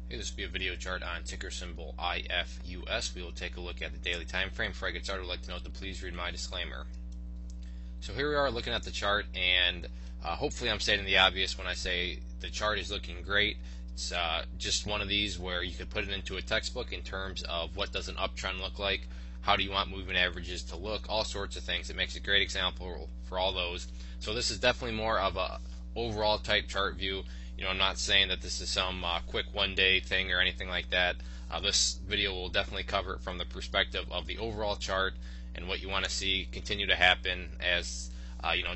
Hey, this will be a video chart on ticker symbol IFUS. We will take a look at the daily time frame. Before I get started, I'd like to note to please read my disclaimer. So here we are looking at the chart, and hopefully I'm stating the obvious when I say the chart is looking great. It's just one of these where you could put it into a textbook in terms of what does an uptrend look like, how do you want moving averages to look, all sorts of things. It makes a great example for all those. So this is definitely more of a overall type chart view. I'm not saying that this is some quick one-day thing or anything like that. This video will definitely cover it from the perspective of the overall chart and what you want to see continue to happen as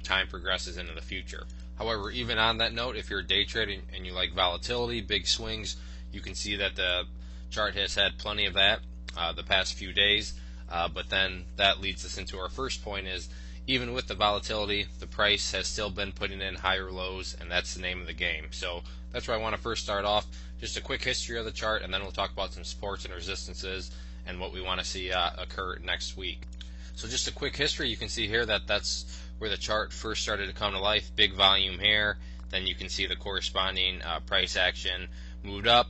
time progresses into the future. However, even on that note, if you're day trading and you like volatility, big swings, you can see that the chart has had plenty of that the past few days. But then that leads us into our first point is, even with the volatility, the price has still been putting in higher lows, and that's the name of the game. So that's where I want to first start off. Just a quick history of the chart, and then we'll talk about some supports and resistances and what we want to see occur next week. So just a quick history, you can see here that that's where the chart first started to come to life. Big volume here. Then you can see the corresponding price action moved up,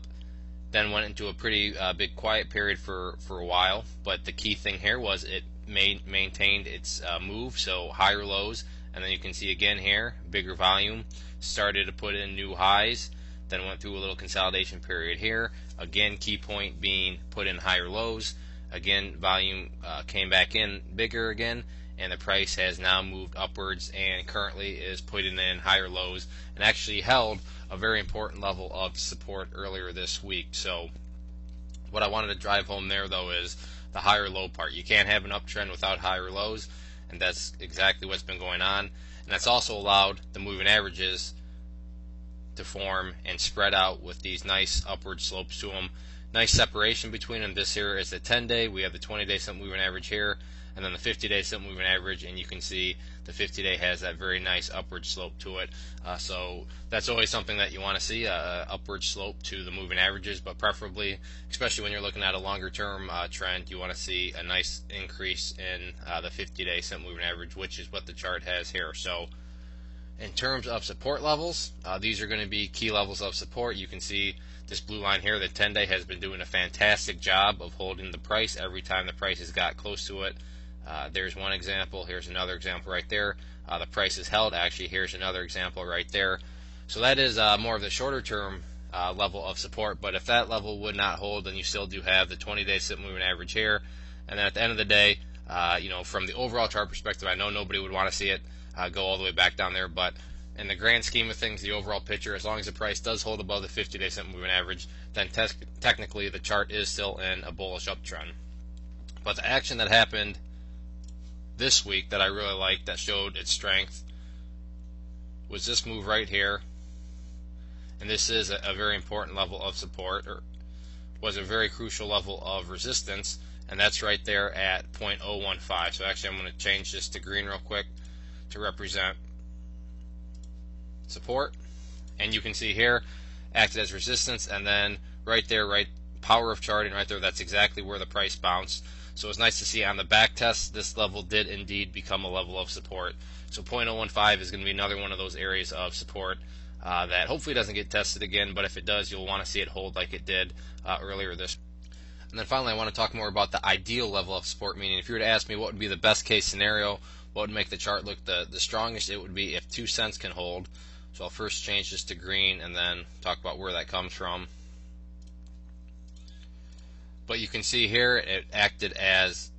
then went into a pretty big quiet period for a while. But the key thing here was it maintained its move, so higher lows, and then you can see again here, bigger volume, started to put in new highs, then went through a little consolidation period here. Again, key point being put in higher lows. Again, volume came back in bigger again, and the price has now moved upwards and currently is putting in higher lows and actually held a very important level of support earlier this week. So what I wanted to drive home there, though, is the higher low part. You can't have an uptrend without higher lows, and that's exactly what's been going on. And that's also allowed the moving averages to form and spread out with these nice upward slopes to them. Nice separation between them. This here is the 10-day. We have the 20-day simple moving average here, and then the 50-day simple moving average, and you can see the 50-day has that very nice upward slope to it. So that's always something that you want to see, upward slope to the moving averages, but preferably, especially when you're looking at a longer term trend, you want to see a nice increase in the 50-day simple moving average, which is what the chart has here. So in terms of support levels, these are going to be key levels of support. You can see this blue line here, the 10-day has been doing a fantastic job of holding the price every time the price has got close to it. There's one example. Here's another example right there. The price is held. Actually, here's another example right there. So that is more of the shorter term level of support. But if that level would not hold, then you still do have the 20-day simple moving average here. And then at the end of the day, from the overall chart perspective, I know nobody would want to see it go all the way back down there. But in the grand scheme of things, the overall picture, as long as the price does hold above the 50-day simple moving average, then technically the chart is still in a bullish uptrend. But the action that happened this week that I really liked, that showed its strength, was this move right here. And this is a very important level of support, or was a very crucial level of resistance, and that's right there at 0.015. So actually I'm going to change this to green real quick to represent support. And you can see here, acted as resistance, and then right there, power of charting right there, that's exactly where the price bounced. So it's nice to see on the back test, this level did indeed become a level of support. So 0.015 is going to be another one of those areas of support that hopefully doesn't get tested again, but if it does, you'll want to see it hold like it did earlier this. And then finally, I want to talk more about the ideal level of support, meaning if you were to ask me what would be the best case scenario, what would make the chart look the strongest, it would be if 2 cents can hold. So I'll first change this to green and then talk about where that comes from. But you can see here it acted as,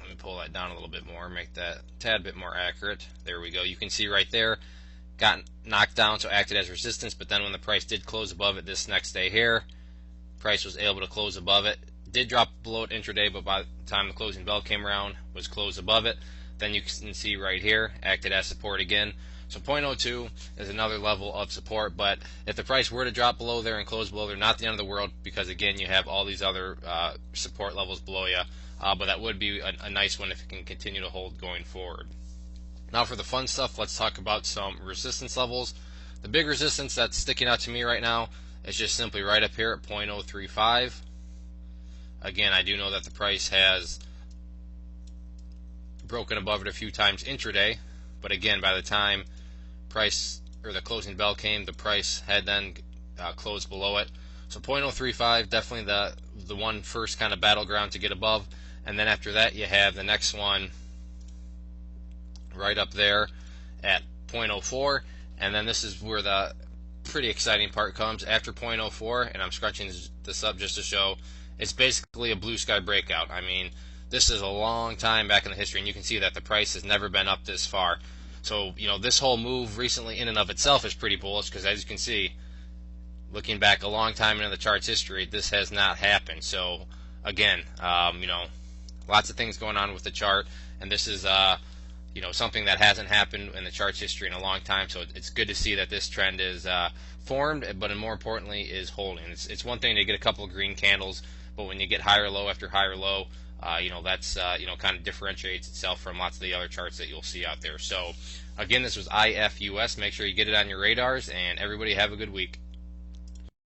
let me pull that down a little bit more, make that a tad bit more accurate. There we go. You can see right there, got knocked down, so acted as resistance, but then when the price did close above it this next day here, price was able to close above it. Did drop below it intraday, but by the time the closing bell came around, was closed above it. Then you can see right here, acted as support again. So 0.02 is another level of support, but if the price were to drop below there and close below there, not the end of the world, because again you have all these other support levels below you, but that would be a nice one if it can continue to hold going forward. Now for the fun stuff, let's talk about some resistance levels. The big resistance that's sticking out to me right now is just simply right up here at 0.035. Again, I do know that the price has broken above it a few times intraday, but again, by the time price or the closing bell came, the price had then closed below it. So 0.035, definitely the one first kind of battleground to get above, and then after that you have the next one right up there at 0.04, and then this is where the pretty exciting part comes after 0.04, and I'm scrunching this up just to show it's basically a blue sky breakout. I mean, this is a long time back in the history, and you can see that the price has never been up this far. So, this whole move recently in and of itself is pretty bullish, because as you can see, looking back a long time into the chart's history, this has not happened. So, again, lots of things going on with the chart, and this is something that hasn't happened in the chart's history in a long time. So it's good to see that this trend is formed, but more importantly is holding. It's one thing to get a couple of green candles, but when you get higher low after higher low, that's kind of differentiates itself from lots of the other charts that you'll see out there. So again, this was IFUS. Make sure you get it on your radars, and everybody have a good week.